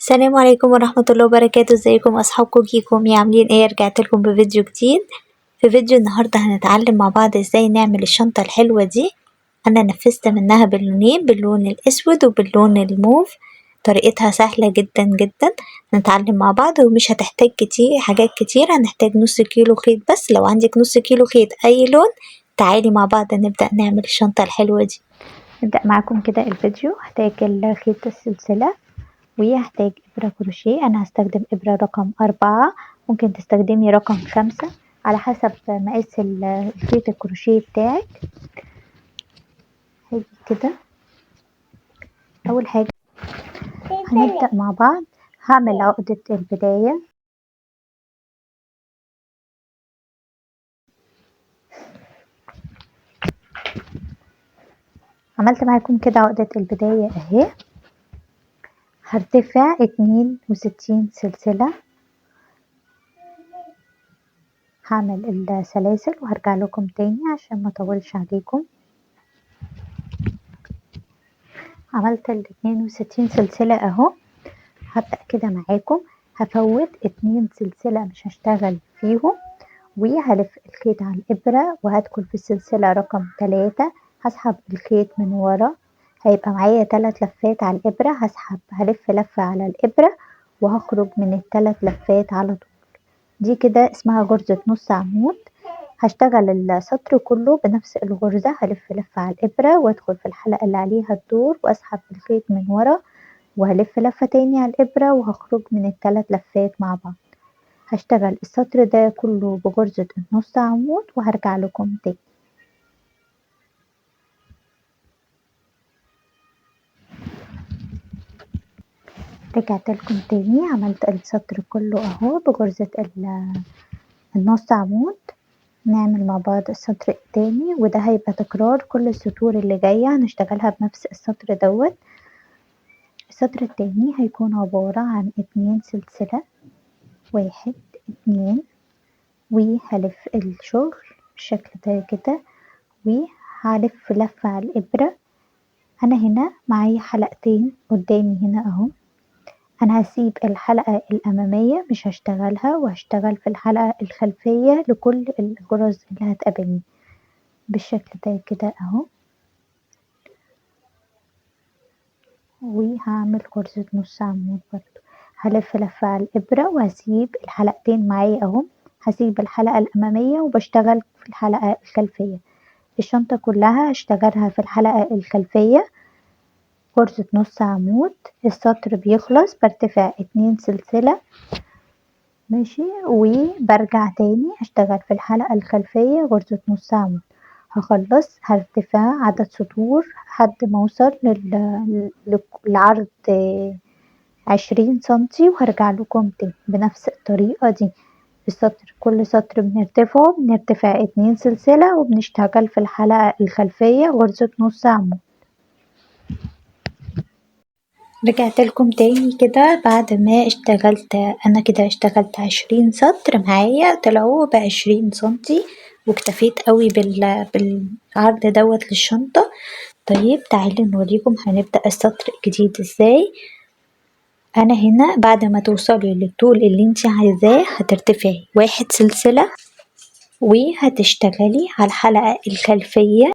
السلام عليكم ورحمة الله وبركاته. ازيكم اصحابكم كيكم عاملين ايه؟ رجعت لكم بفيديو جديد. في فيديو النهاردة هنتعلم مع بعض ازاي نعمل الشنطة الحلوة دي. انا نفذت منها باللونين، باللون الاسود وباللون الموف. طريقتها سهلة جدا جدا. نتعلم مع بعض ومش هتحتاج حاجات كتير. هنحتاج نص كيلو خيط بس. لو عندك نص كيلو خيط اي لون تعالي مع بعض نبدأ نعمل الشنطة الحلوة دي. نبدأ معاكم كده الفيديو. هحتاج الخيط السلسلة وهحتاج إبرة كروشيه. أنا هستخدم إبرة رقم 4، ممكن تستخدمي رقم 5 على حسب مقاس الخيط الكروشيه بتاعك. هاجي كده أول حاجة هنبدأ مع بعض. هعمل عقدة البداية، عملت معاكم كده عقدة البداية اهي. هرتفع 62 سلسلة. هعمل السلاسل وهرجع لكم تاني عشان ما اطولش عليكم. عملت 62 سلسلة اهو. هبدأ كده معاكم، هفوت 2 سلسلة مش هشتغل فيهم، وهلف الخيط على الإبرة وهدخل في السلسلة رقم 3. هسحب الخيط من ورا، هيبقى معايا 3 لفات على الإبرة. هلف لفة على الإبرة وهخرج من ال3 لفات على طول. دي كده اسمها غرزة نص عمود. هشتغل السطر كله بنفس الغرزة. هلف لفة على الإبرة وادخل في الحلقة اللي عليها الدور واسحب الخيط من ورا وهلف لفة تاني على الإبرة وهخرج من ال3 لفات مع بعض. هشتغل السطر ده كله بغرزة النص عمود وهرجع لكم تاني. رجعت لكم تاني، عملت السطر كله اهو بغرزة النص عمود. نعمل مع بعض السطر التاني وده هيبقى تكرار كل السطور اللي جاية هنشتغلها بنفس السطر دوت. السطر التاني هيكون عبارة عن 2 سلسلة، 1 2، وهلف الشغل بالشكل ده كده وهلف لفة على الإبرة. أنا هنا معايا حلقتين قدامي هنا أهو. أنا هسيب الحلقة الأمامية مش هشتغلها وهشتغل في الحلقة الخلفية لكل الغرز اللي هتقابلني بالشكل ده كده أهو. وهعمل غرزة نص عمود برضو. هلف لفة على الإبرة وهسيب الحلقتين معايا أهو. هسيب الحلقة الأمامية وبشتغل في الحلقة الخلفية. الشنطة كلها هشتغلها في الحلقة الخلفية غرزة نص عمود. السطر بيخلص برتفع 2 سلسلة ماشي، وبرجع تاني هشتغل في الحلقة الخلفية غرزة نص عمود. هخلص هرتفع عدد سطور لحد ما اوصل لعرض 20 سنتي وهرجع لكم تاني بنفس الطريقة دي. السطر كل سطر بنرتفع 2 سلسلة وبنشتغل في الحلقة الخلفية غرزة نص عمود. رجعت لكم تاني كده بعد ما اشتغلت. انا كده اشتغلت 20 سطر معايا طلعوا ب20 سنتي واكتفيت قوي بالعرض دوت للشنطة. طيب تعالوا نوريكم هنبدأ السطر الجديد ازاي. انا هنا بعد ما توصلي للطول اللي انت عايزاه هترتفعي 1 سلسلة وهتشتغلي على الحلقة الخلفية.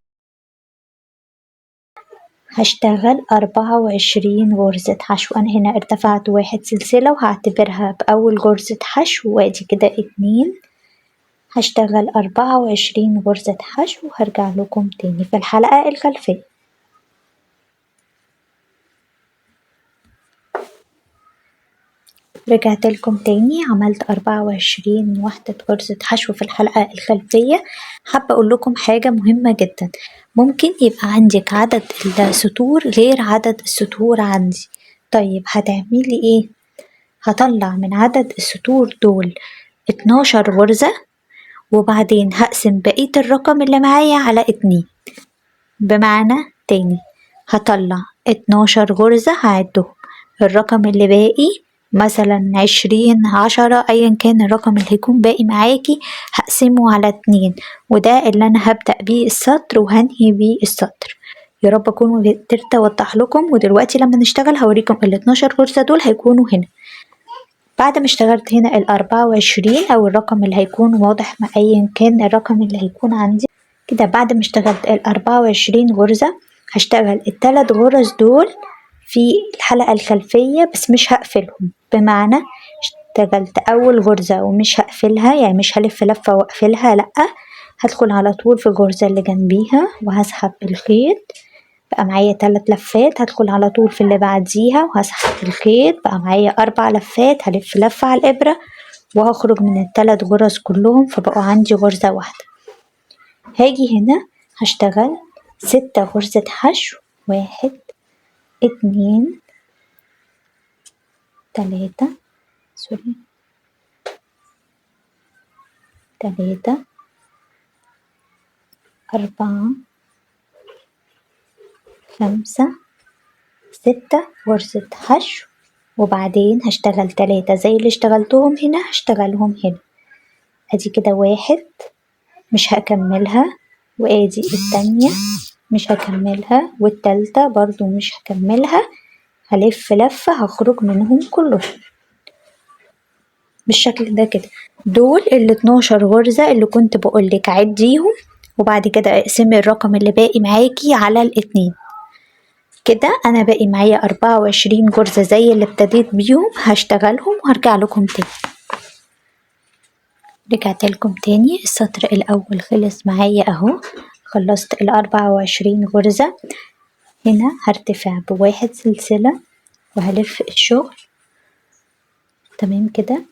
هشتغل 24 غرزة حشو. أنا هنا ارتفعت 1 سلسلة وهعتبرها بأول غرزة حشو وادي كده 2. هشتغل 24 غرزة حشو وهرجع لكم تاني في الحلقة الخلفية. رجعت لكم تاني، عملت 24 وحدة غرزة حشو في الحلقة الخلفية. حابة أقول لكم حاجة مهمة جدا. ممكن يبقى عندك عدد السطور غير عدد السطور عندي. طيب هتعملي ايه؟ هطلع من عدد السطور دول 12 غرزة وبعدين هقسم بقية الرقم اللي معايا على 2. بمعنى تاني هطلع 12 غرزة هعدهم، الرقم اللي باقي مثلا 20 10 ايا كان الرقم اللي هيكون باقي معاكي هقسمه على 2 وده اللي انا هبدأ بيه السطر وهنهي بيه السطر. يا رب اكون قدرت اوضح لكم. ودلوقتي لما نشتغل هوريكم ال12 غرزة دول هيكونوا هنا. بعد ما اشتغلت هنا ال24 او الرقم اللي هيكون واضح مع ايا كان الرقم اللي هيكون عندي كده، بعد ما اشتغلت ال24 غرزة هشتغل ال3 غرز دول في الحلقة الخلفية بس مش هقفلهم، بمعنى اشتغلت اول غرزة ومش هقفلها، يعني مش هلف لفة واقفلها، لأ، هدخل على طول في الغرزة اللي جنبيها وهسحب الخيط، بقى معايا 3 لفات، هدخل على طول في اللي بعديها وهسحب الخيط، بقى معايا 4 لفات، هلف لفة على الإبرة وهخرج من ال3 غرز كلهم، فبقوا عندي غرزة واحدة. هاجي هنا هشتغل 6 غرزة حشو، 1 2 3 3 4 5 6 غرزة حشو، وبعدين هشتغل 3 زي اللي اشتغلتهم هنا هشتغلهم هنا. ادي كده 1 مش هكملها، وادي التانية مش هكملها، والتالتة برضو مش هكملها، هلف لفة هخرج منهم كلهم بالشكل ده كده. دول ال12 غرزة اللي كنت بقولك عديهم، وبعد كده اقسمي الرقم اللي باقي معاكي على الاتنين. كده انا باقي معايا 24 غرزة زي اللي ابتديت بيهم، هشتغلهم وهرجع لكم تاني. رجعت لكم تاني، السطر الاول خلص معايا اهو، خلصت ال24 غرزة. هنا هرتفع ب1 سلسلة وهلف الشغل تمام كده.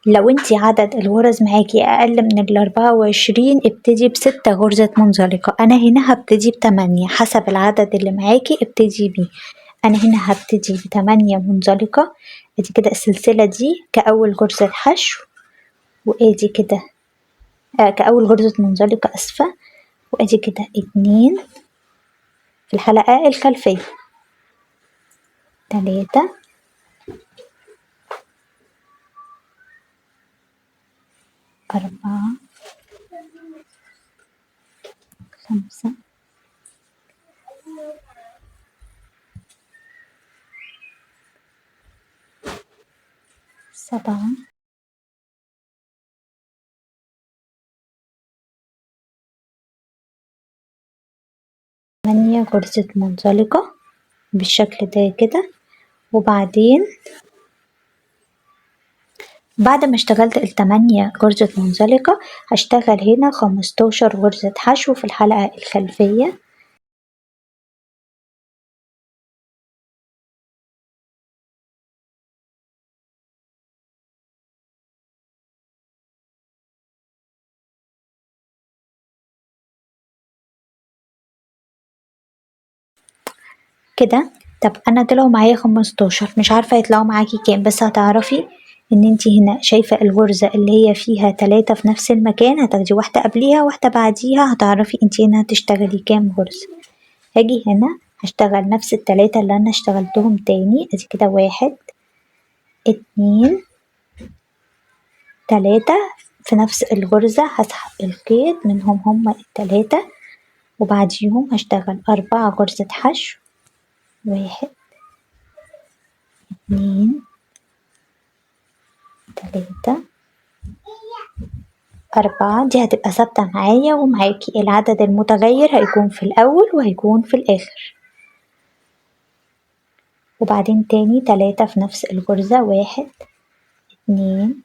لو انتي عدد الغرز معاكي اقل من ال24 ابتدي ب6 غرزة منزلقة، انا هنا هبتدي ب8 حسب العدد اللي معاكي ابتدي بيه. انا هنا هبتدي ب8 منزلقة. ادي كده السلسلة دي كأول غرزة حشو، وادي كده كأول غرزة منزلقة اسفة، وادي كده 2 في الحلقة الخلفية، 3 4 5 7 8 غرزة منزلقة بالشكل ده كده. وبعدين بعد ما اشتغلت ال8 غرزة منزلقة هشتغل هنا 15 غرزة حشو في الحلقة الخلفية. كده طب انا طلعوا معايا 15، مش عارفة يطلعوا معاكي كام، بس هتعرفي ان انتي هنا شايفة الغرزة اللي هي فيها 3 في نفس المكان، هتاخدي واحدة قبليها واحدة بعديها، هتعرفي انتي هنا هتشتغلي كام غرزة. هاجي هنا هشتغل نفس ال3 اللي انا اشتغلتهم تاني، ادي كده 1 2 3 في نفس الغرزة هسحب الخيط منهم هما ال3، وبعديهم هشتغل 4 غرزة حشو، 1 2 3 4. دي هتبقى ثابتة معايا ومعاكي، العدد المتغير هيكون في الأول وهيكون في الآخر. وبعدين تاني 3 في نفس الغرزة، 1 2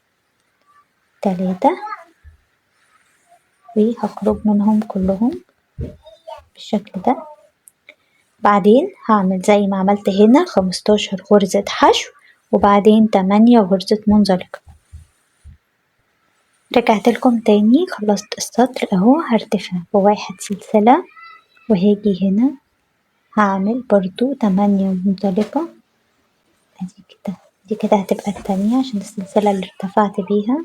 3، وهخرج منهم كلهم بالشكل ده. بعدين هعمل زي ما عملت هنا 15 غرزة حشو، وبعدين 8 غرزة منزلقة. رجعت لكم تاني، خلصت السطر اهو، هرتفع ب1 سلسلة وهاجي هنا هعمل برضو 8 منزلقة. ادي كده، دي كده هتبقى التانية عشان السلسلة اللي ارتفعت بيها،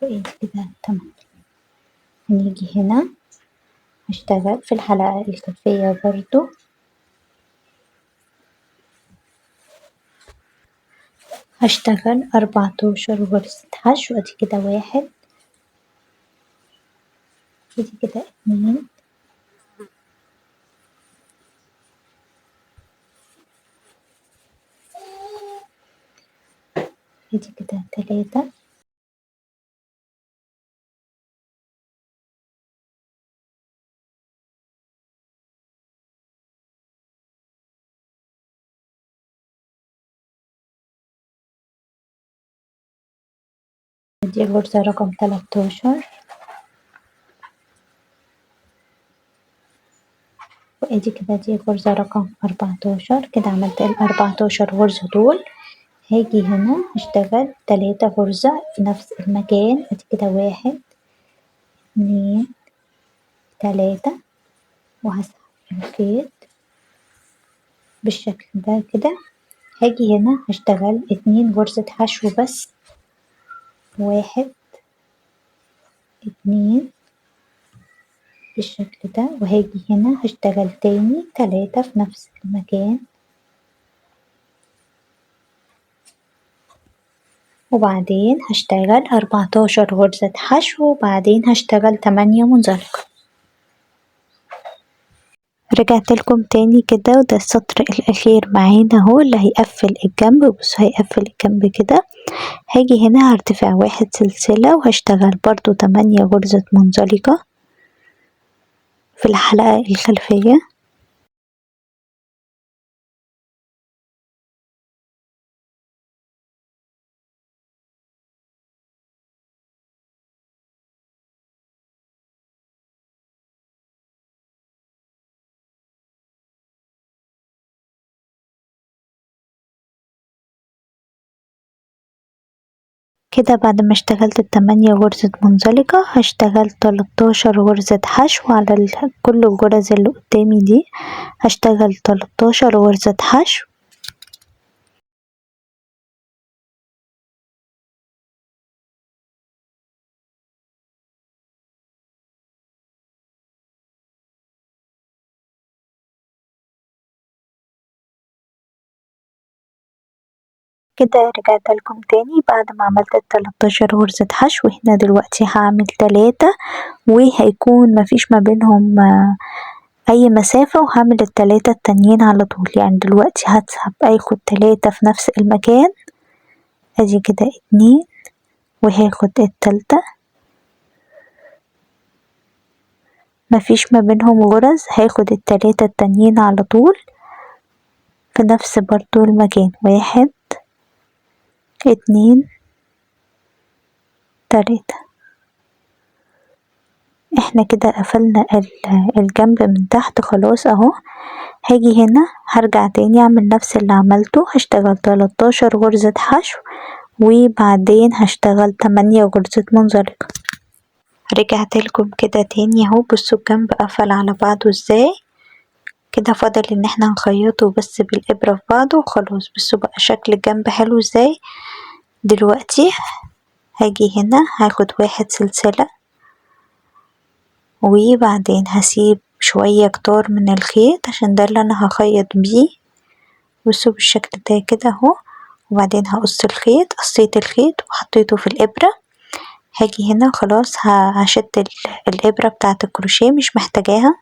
وادي كده 8. هنيجي هنا هشتغل في الحلقة الخلفية برضو، هشتغل 14 غرزة حشو. ادي كده 1 ادي كده 2 ادي كده 3. دي الغرزة رقم 13، وادي كده دي الغرزة رقم 14. كده عملت ال14 غرزة دول. هاجي هنا هشتغل 3 غرزة في نفس المكان. ادي كده 1 2 3، وهسحب الخيط بالشكل ده كده. هاجي هنا هشتغل 2 غرزة حشو بس، 1 2 بالشكل ده، وهاجي هنا هشتغل تاني 3 في نفس المكان، وبعدين هشتغل 14 غرزة حشو، وبعدين هشتغل 8 منزلقة. رجعت لكم تاني كده، وده السطر الأخير معانا اهو اللي هيقفل الجنب. بصوا هيقفل الجنب كده. هاجي هنا هرتفع 1 سلسلة، وهشتغل برضو 8 غرزة منزلقة في الحلقة الخلفية. كده بعد ما اشتغلت ال8 غرزة منزلقة هشتغل 13 غرزة حشو على كل الغرز اللي قدامي دي. هشتغل 13 غرزة حشو، كده رجعت لكم تاني بعد ما عملت ال13 غرزة حشو. هنا دلوقتي هعمل 3 وهيكون مفيش ما بينهم اي مسافة، وهعمل ال3 التانيين على طول. يعني دلوقتي هسحب اخد 3 في نفس المكان، ادي كده 2، وهاخد التالتة مفيش ما بينهم غرز، هاخد ال3 التانيين على طول في نفس برضو المكان، 1 2 3. احنا كده قفلنا الجنب من تحت خلاص اهو. هاجي هنا هرجع تاني اعمل نفس اللي عملته، هشتغل 13 غرزة حشو، وبعدين هشتغل 8 غرزة منزلقة. رجعت لكم كده تاني اهو. بصوا الجنب قفل على بعضه ازاي. كده فاضل ان احنا نخيطه بس بالابرة في بعضه وخلاص. بصوا بقى شكل الجنب حلو ازاي. دلوقتي هاجي هنا هاخد 1 سلسلة، وبعدين هسيب شوية كتار من الخيط عشان ده اللي انا هخيط بيه. بصوا بالشكل ده كده اهو. وبعدين هقص الخيط، قصيت الخيط وحطيته في الابرة. هاجي هنا خلاص هشد الابرة بتاعة الكروشيه مش محتاجاها.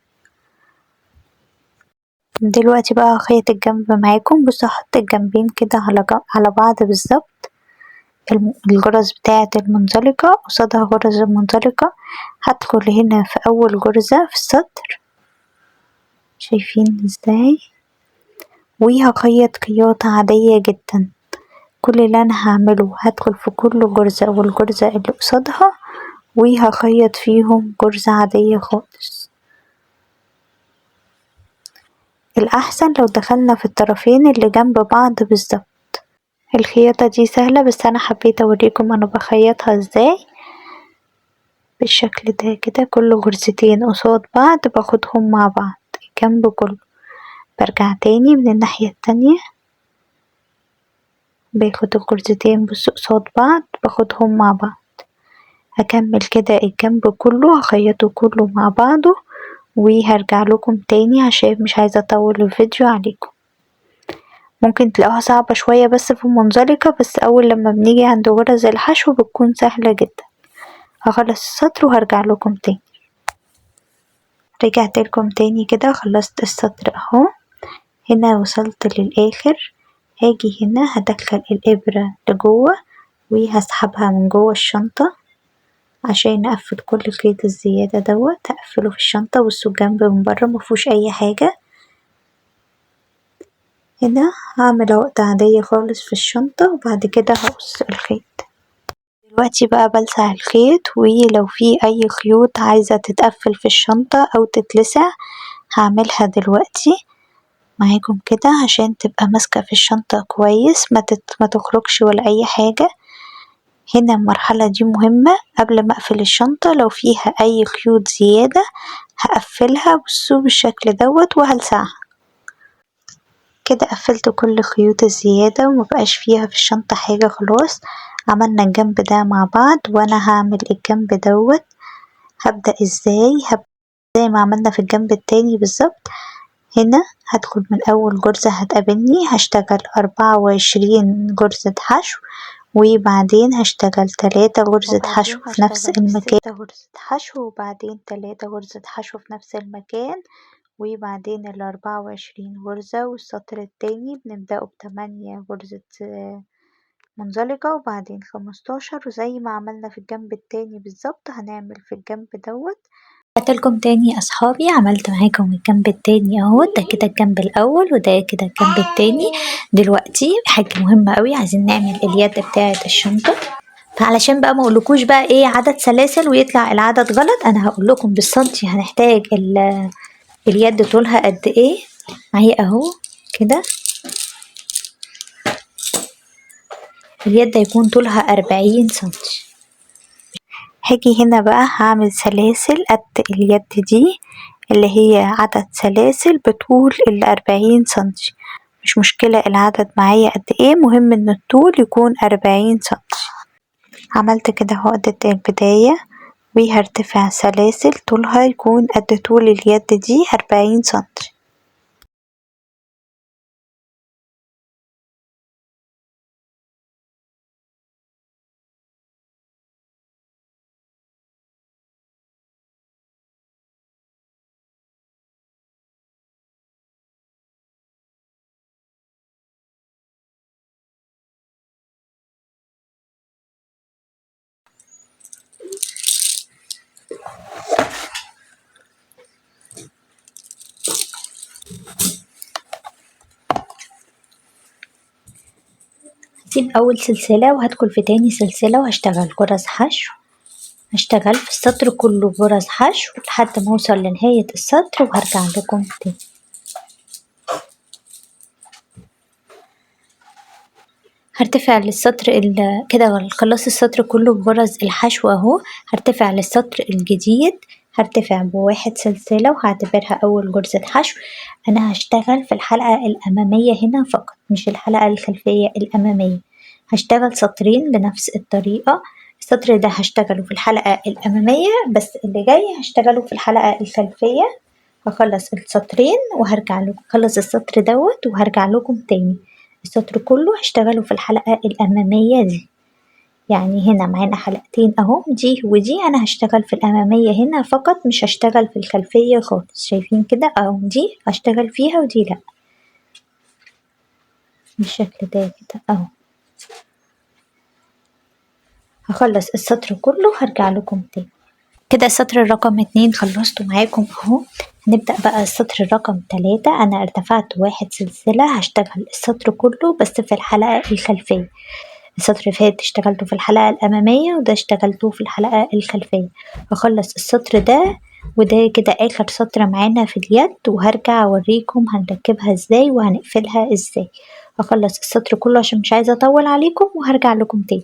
دلوقتي بقى هخيط الجنب معاكم. بصوا هحط الجنبين كده على بعض بالظبط. الغرز بتاعة المنزلقة قصادها غرز المنزلقة. هدخل هنا في اول غرزة في السطر، شايفين ازاي، وهخيط خياطة عادية جدا. كل اللي انا هعمله هدخل في كل غرزة والغرزة اللي قصادها وهخيط فيهم غرزة عادية خالص. الأحسن لو دخلنا في الطرفين اللي جنب بعض بالظبط. الخياطة دي سهلة بس أنا حبيت أوريكم أنا بخيطها ازاي. بالشكل ده كده كل غرزتين قصاد بعض باخدهم مع بعض الجنب كله. برجع تاني من الناحية التانية، باخد الغرزتين بصوا قصاد بعض باخدهم مع بعض. هكمل كده الجنب كله هخيطه كله مع بعضه، وهرجع لكم تاني عشان مش عايزة اطول الفيديو عليكم. ممكن تلاقوها صعبة شوية بس في المنزلقة، بس اول لما بنيجي عند غرز الحشو بتكون سهلة جدا. هخلص السطر وهرجع لكم تاني. رجعت لكم تاني كده خلصت السطر اهو. هنا وصلت للاخر. هاجي هنا هدخل الابرة لجوه وهسحبها من جوه الشنطة عشان اقفل كل الخيط الزيادة دوت، هقفله في الشنطة. بصوا الجنب من برا مفيهوش اي حاجة. هنا هعمل عقدة عادية خالص في الشنطة وبعد كده هقص الخيط. دلوقتي بقى بلسع الخيط، ولو في اي خيوط عايزة تتقفل في الشنطة او تتلسع هعملها دلوقتي معاكم كده عشان تبقى ماسكة في الشنطة كويس، ما تخرجش ولا اي حاجة. هنا المرحلة دي مهمة قبل ما اقفل الشنطة، لو فيها اي خيوط زيادة هقفلها بصوا بالشكل دوت وهلسعها كده. قفلت كل خيوط الزيادة ومبقاش فيها في الشنطة حاجة. خلاص عملنا الجنب ده مع بعض، وانا هعمل الجنب دوت. هبدأ ازاي؟ زي ما عملنا في الجنب التاني بالظبط. هنا هدخل من اول غرزة هتقابلني، هشتغل 24 غرزة حشو، وبعدين هشتغل 3 غرزة حشو في نفس المكان، 6 غرزة حشو وبعدين 3 غرزة حشو في نفس المكان، وبعدين 24 غرزة. والسطر التاني بنبدأه ب8 غرزة منزلقة وبعدين 15، وزي ما عملنا في الجنب التاني بالظبط هنعمل في الجنب دوت. قلتلكم تاني يا اصحابي، عملت معاكم الجنب التاني اهو، ده كده الجنب الاول وده كده الجنب التاني. دلوقتي حاجة مهمة قوي، عايزين نعمل اليد بتاعة الشنطة. فعلشان بقى ما اقولكوش بقى ايه عدد سلاسل ويطلع العدد غلط، انا هقول لكم بالسنتي هنحتاج اليد طولها قد ايه. اهي اهو كده اليد هيكون طولها 40 سنتي. هاجي هنا بقى هعمل سلاسل قد اليد دي، اللي هي عدد سلاسل بطول 40 سنتي. مش مشكلة العدد معايا قد ايه، مهم ان الطول يكون 40 سنتي. عملت كده عقدة البداية وهرتفع سلاسل طولها يكون قد طول اليد دي 40 سنتي. هسيب اول سلسلة وهدخل في تاني سلسلة وهشتغل غرز حشو. هشتغل في السطر كله غرز حشو لحد ما اوصل لنهاية السطر وهرجع لكم تاني. هرتفع للسطر كده خلصت السطر كله بغرز الحشو اهو. هرتفع للسطر الجديد، هرتفع بواحد سلسلة وهعتبرها اول غرزة حشو. انا هشتغل في الحلقة الامامية هنا فقط، مش الحلقة الخلفية، الامامية. هشتغل سطرين بنفس الطريقة. السطر ده هشتغله في الحلقة الامامية، بس اللي جاي هشتغله في الحلقة الخلفية. هخلص السطرين وهرجع لكم، اخلص السطر دوت وهرجع لكم تاني. السطر كله هشتغله في الحلقة الأمامية دي. يعني هنا معانا حلقتين اهو، دي ودي. انا هشتغل في الأمامية هنا فقط، مش هشتغل في الخلفية خالص. شايفين كده اهو، دي هشتغل فيها ودي لأ، بالشكل ده كده اهو. هخلص السطر كله وهرجع لكم تاني. كده السطر الرقم 2 خلصته معاكم اهو. هنبدأ بقى السطر الرقم 3. انا ارتفعت واحد سلسلة، هشتغل السطر كله بس في الحلقة الخلفية. السطر اللي فات اشتغلته في الحلقة الأمامية وده اشتغلته في الحلقة الخلفية. هخلص السطر ده وده كده آخر سطر معانا في اليد، وهرجع أوريكم هنركبها ازاي وهنقفلها ازاي. هخلص السطر كله عشان مش عايزة أطول عليكم وهرجع لكم تاني.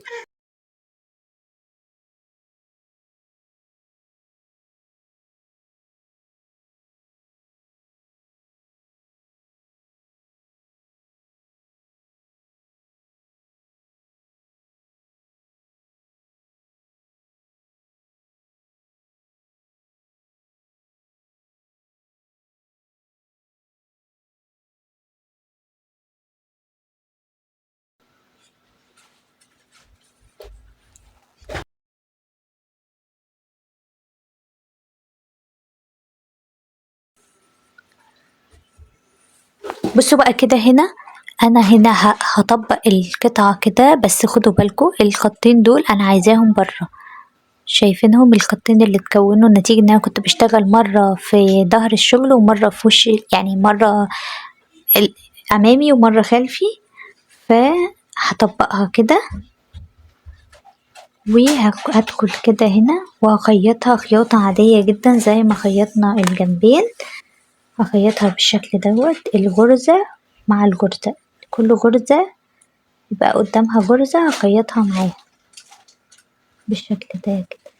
بصوا بقى كده هنا انا هنا هطبق القطعة كده، بس خدوا بالكم الخطين دول انا عايزاهم برا، شايفينهم الخطين اللي اتكونوا نتيجة ان انا كنت بشتغل مرة في ظهر الشغل ومرة في وش، يعني مرة امامي ومرة خلفي، فهطبقها كده وهدخل كده هنا وهخيطها خياطة عادية جدا زي ما خيطنا الجنبين. هخيطها بالشكل دوت، الغرزة مع الغرزة، كل غرزة يبقى قدامها غرزة هخيطها معاها بالشكل ده كده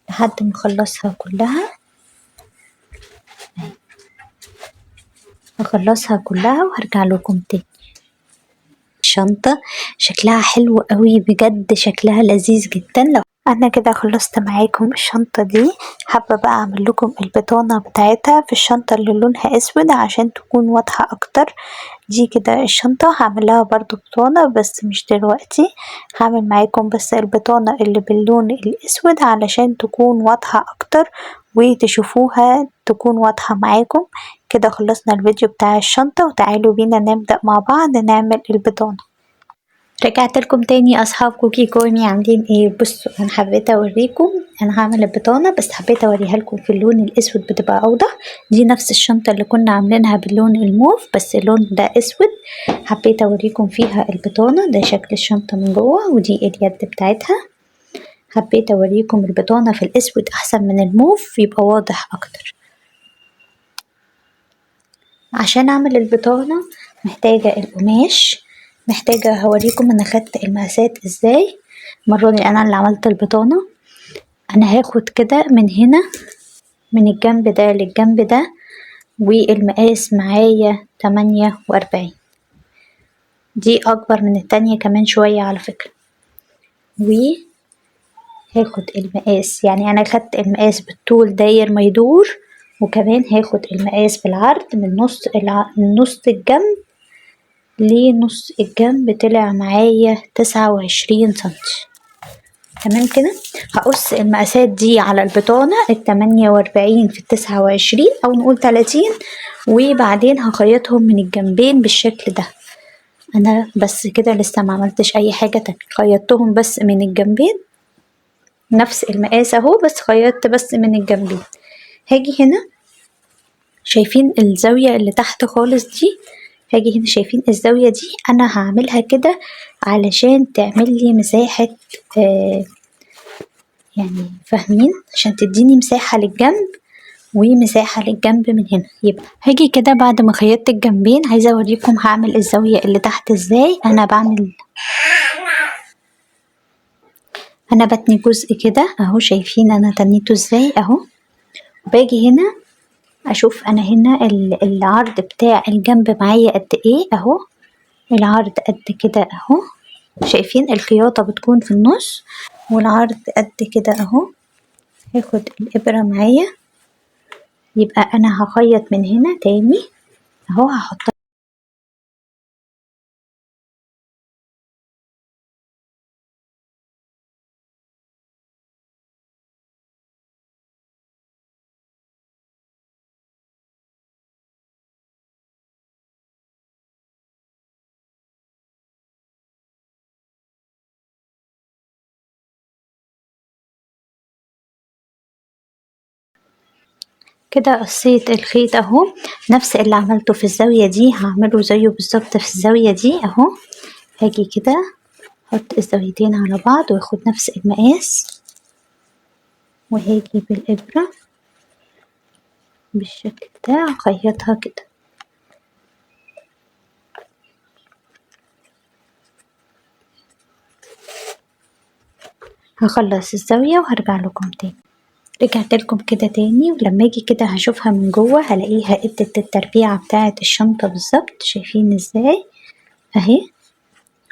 لحد ما اخلصها كلها. هخلصها كلها وهرجع لكم تاني. الشنطة شكلها حلو قوي بجد، شكلها لذيذ جدا. لو انا كده خلصت معاكم الشنطة دي، حابة بقى اعمل لكم البطانة بتاعتها في الشنطة اللي لونها اسود عشان تكون واضحة اكتر. دي كده الشنطة هعملها برضو بطانة بس مش دلوقتي، هعمل معاكم بس البطانة اللي باللون الاسود علشان تكون واضحة اكتر وتشوفوها تكون واضحة معاكم. كده خلصنا الفيديو بتاع الشنطة، وتعالوا بينا نبدأ مع بعض نعمل البطانة. رجعت لكم تاني اصحاب كوكي كومي، عاملين ايه؟ بصوا انا حبيت اوريكم، انا هعمل البطانه بس حبيت اوريها لكم في اللون الاسود بتبقى اوضح. دي نفس الشنطه اللي كنا عاملينها باللون الموف بس اللون ده اسود، حبيت اوريكم فيها البطانه. ده شكل الشنطه من جوه ودي اليد بتاعتها. حبيت اوريكم البطانه في الاسود احسن من الموف يبقى واضح اكتر. عشان اعمل البطانه محتاجه القماش، محتاجة هوريكم انا خدت المقاسات ازاي. المرة دي انا اللي عملت البطانة. انا هاخد كده من هنا من الجنب ده للجنب ده، والمقاس معايا 48، دي اكبر من التانية كمان شوية على فكرة. وهاخد المقاس، يعني انا خدت المقاس بالطول داير ما يدور، وكمان هاخد المقاس بالعرض من نص الجنب لنص الجنب، طلع معايا 29 سنتي. تمام كده. هقص المقاسات دي على البطانة 48 في 29 او نقول 30، وبعدين هخيطهم من الجنبين بالشكل ده. انا بس كده لسه ما عملتش اي حاجة تانية، خيطتهم بس من الجنبين نفس المقاس اهو، بس خيطت بس من الجنبين. هاجي هنا شايفين الزاوية اللي تحت خالص دي، هاجي هنا شايفين الزاوية دي انا هعملها كده علشان تعمل لي مساحة يعني فاهمين، عشان تديني مساحة للجنب ومساحة للجنب من هنا. يبقى هاجي كده بعد ما خيطت الجنبين عايزة اوريكم هعمل الزاوية اللي تحت ازاي. انا بتني جزء كده اهو، شايفين انا تنيته ازاي اهو. باجي هنا اشوف انا هنا العرض بتاع الجنب معايا قد ايه اهو، العرض قد كده اهو، شايفين الخياطة بتكون في النص والعرض قد كده اهو. هاخد الابرة معايا، يبقى انا هخيط من هنا تاني اهو، هحط كده. قصيت الخيط اهو، نفس اللي عملته في الزاوية دي هعمله زيه بالظبط في الزاوية دي اهو. هاجي كده احط الزاويتين على بعض واخد نفس المقاس، وهاجي بالابرة بالشكل ده اخيطها كده. هخلص الزاوية وهرجع لكم تاني. رجعت لكم كده تاني، ولما اجي كده هشوفها من جوه هلاقيها ادت التربيعة بتاعة الشنطة بالظبط، شايفين ازاي اهي.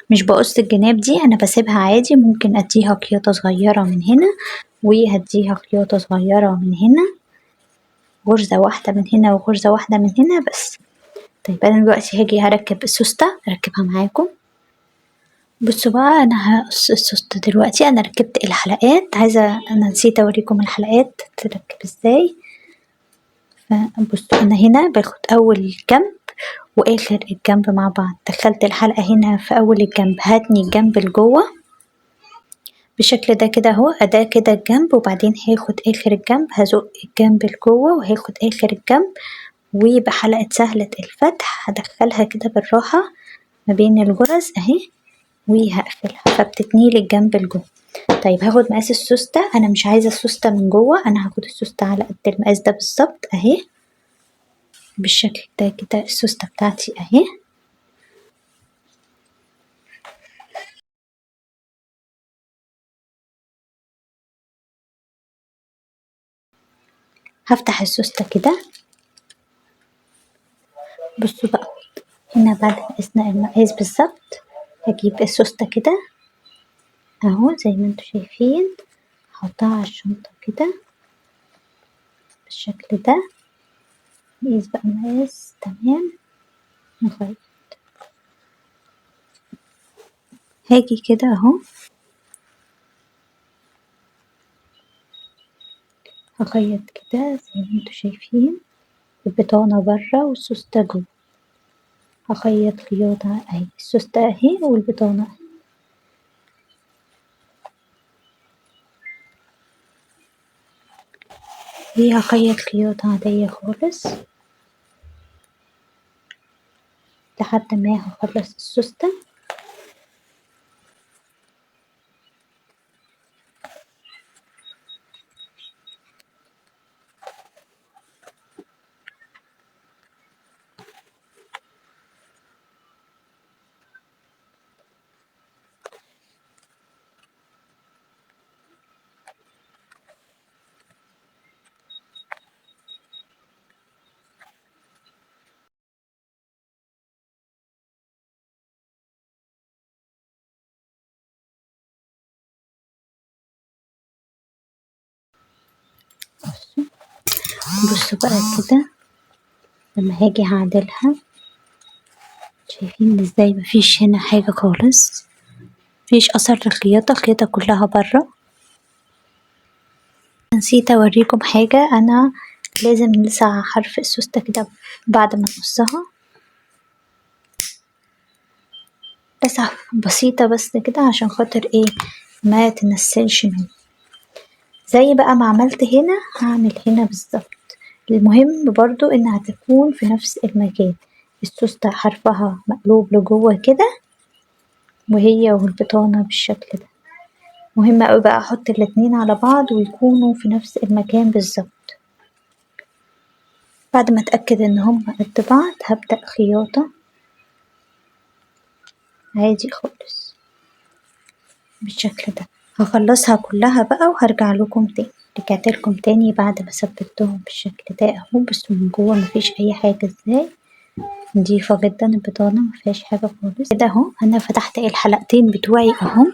مش بقص الجناب دي، انا بسيبها عادي، ممكن اديها خياطة صغيرة من هنا وهديها خياطة صغيرة من هنا، غرزة واحدة من هنا وغرزة واحدة من هنا بس. طيب انا دلوقتي هاجي هركب السوستة، اركبها معاكم. بصوا بقى انا هقص السوستة دلوقتي. انا ركبت الحلقات، انا نسيت اوريكم الحلقات تركب ازاي. فبصوا انا هنا باخد اول جنب واخر الجنب مع بعض. دخلت الحلقة هنا في اول الجنب، هاتني الجنب لجوه بالشكل ده كده اهو، اداه كده الجنب، وبعدين هاخد اخر الجنب هزق الجنب لجوه وهاخد اخر الجنب، وبحلقة سهلة الفتح هدخلها كده بالراحة ما بين الغرز اهي وهقفلها، فبتتنيلي الجنب لجوه. طيب هاخد مقاس السوستة، انا مش عايزة السوستة من جوه، انا هاخد السوستة على قد المقاس ده بالظبط اهي بالشكل ده كده. السوستة بتاعتي اهي، هفتح السوستة كده. بصوا بقى هنا بعد ما قسنا المقاس بالظبط، هجيب السوستة كده اهو زي ما انتوا شايفين، هحطها على الشنطة كده بالشكل ده. نقيس بقى المقاس تمام، نخيط. هاجي كده اهو هخيط كده زي ما انتوا شايفين، البطانة برا والسوستة جوه. هخيط خياطة اهي، السوستة اهي والبطانة اهي. هخيط خياطة عادية خالص لحد ما هخلص السوستة. بصوا بقى كده لما هاجي هعدلها، شايفين ازاي مفيش هنا حاجة خالص، مفيش اثر للخياطة، الخياطة كلها برا. نسيت اوريكم حاجة، انا لازم نلسع حرف السوستة كده بعد ما نقصها، لسعة بسيطة بس كده عشان خاطر ايه ما تنسلش مني. زي بقى ما عملت هنا هعمل هنا بالظبط. المهم برضو انها تكون في نفس المكان، السوستة حرفها مقلوب لجوه كده، وهي والبطانة بالشكل ده. مهم اوي بقى احط الاتنين على بعض ويكونوا في نفس المكان بالظبط. بعد ما اتأكد ان هما قد بعض هبدأ خياطة عادي خالص بالشكل ده. هخلصها كلها بقى وهرجع لكم تاني. رجعت لكم تاني بعد ما ثبتهم بالشكل ده اهو. بس من جوه مفيش اي حاجة ازاي، نضيفة جدا البطانة مفيهاش حاجة خالص كده اهو. انا فتحت الحلقتين بتوعي اهو،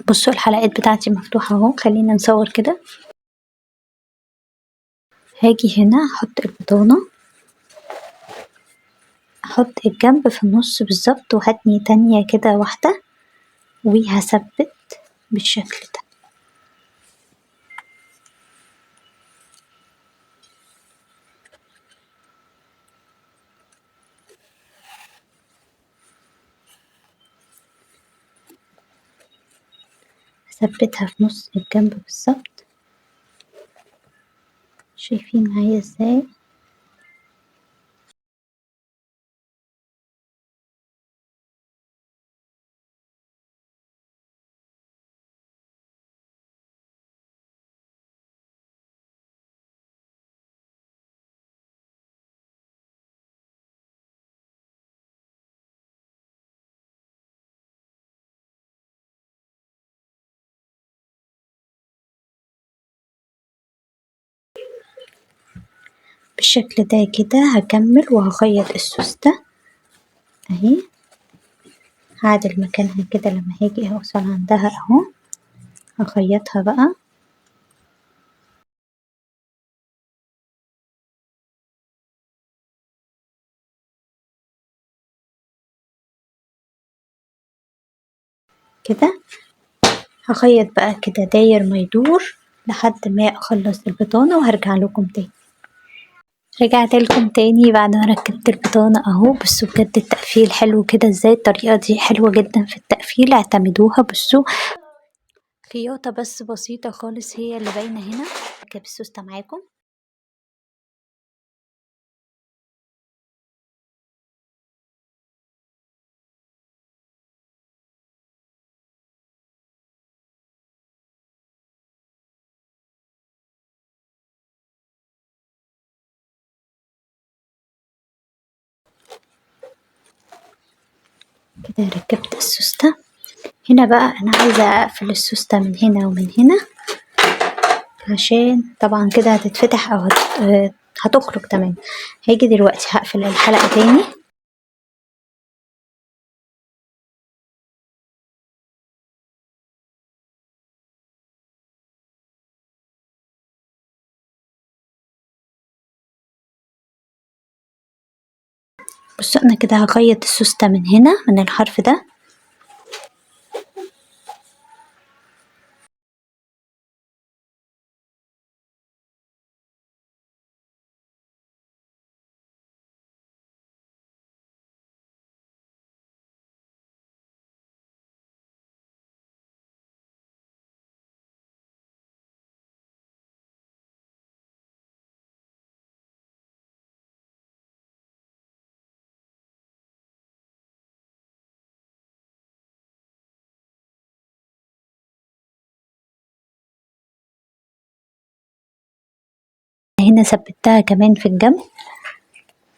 بصوا الحلقات بتاعتي مفتوحة اهو. خلينا نصور كده. هاجي هنا احط البطانة، احط الجنب في النص بالظبط، وهتني تانية كده واحدة وهثبت بالشكل ده. هثبتها في نص الجنب بالظبط، شايفين معايا ازاي. بالشكل ده كده هكمل وهخيط السوستة اهي، هعدل مكانها كده لما هاجي اوصل عندها اهو هخيطها بقى. كده هخيط بقى كده داير ما يدور لحد ما اخلص البطانة وهرجع لكم تاني. رجعت لكم تاني بعد ما ركبت البطانة اهو. بصوا بجد التقفيل حلو كده ازاي، الطريقة دي حلوة جدا في التقفيل، اعتمدوها. بصوا خياطة بس بسيطة خالص هي اللي باينة هنا. ركب السوستة معاكم. كده ركبت السوستة. هنا بقى انا عايزة اقفل السوستة من هنا ومن هنا، عشان طبعا كده هتتفتح او هتخرج تمام. هاجي دلوقتي هقفل الحلقة تاني. بصوا انا كده هخيط السوستة من هنا من الحرف ده. هنا ثبتها كمان في الجنب.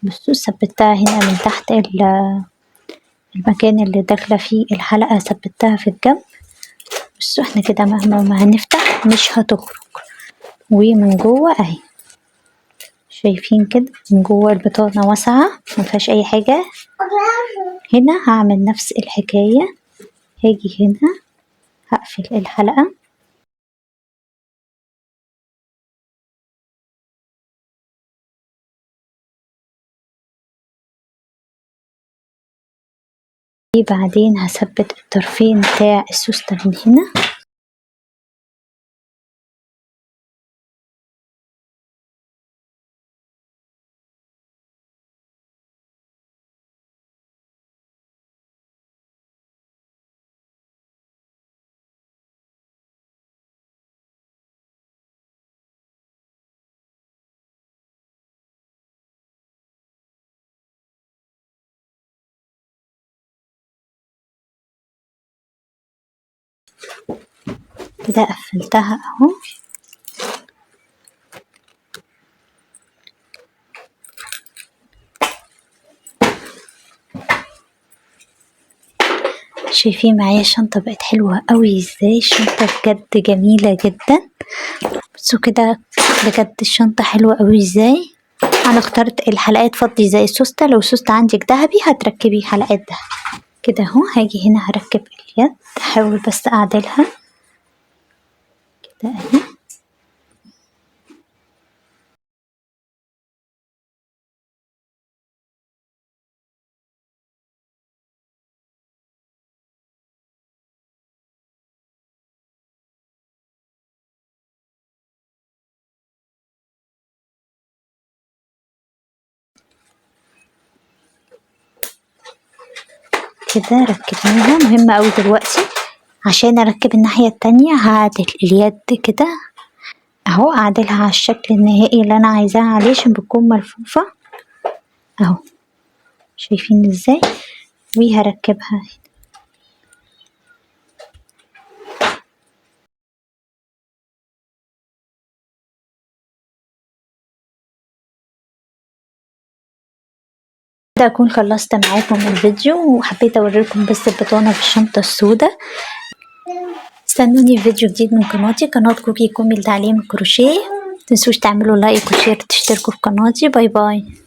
بصوا ثبتها هنا من تحت المكان اللي داخلة فيه الحلقة، ثبتها في الجنب. بصوا احنا كده مهما ما هنفتح مش هتخرج. ومن جوه اهي، شايفين كده من جوه البطانة واسعة مفيهاش اي حاجة. هنا هعمل نفس الحكاية، هاجي هنا هقفل الحلقة. بعدين هثبت الطرفين بتاع السوستة من هنا. كده قفلتها اهو. شايفين معايا الشنطة بقت حلوة قوي ازاي؟ الشنطة بجد جميلة جدا. بصوا كده بجد الشنطة حلوة قوي ازاي. انا اخترت الحلقات فضي زي السوستة، لو السوستة عندك ذهبي هتركبي حلقات ده كده اهو. هاجي هنا هركب اليد، احاول بس اعدلها كده اهي. كده ركبناها. مهمة اوي دلوقتي عشان اركب الناحية التانية هعدل اليد كده اهو، اعدلها على الشكل النهائي اللي انا عايزاه عليه عشان بتكون ملفوفة اهو. شايفين ازاي؟ وهركبها كده. اكون خلصت معاكم الفيديو وحبيت اوريكم بس البطانة في الشنطة السوداء. استنوني في فيديو جديد من قناتي، قناة كوكي كومي لتعليم الكروشيه. متنسوش تعملوا لايك وشير، تشتركوا في قناتي. باي باي.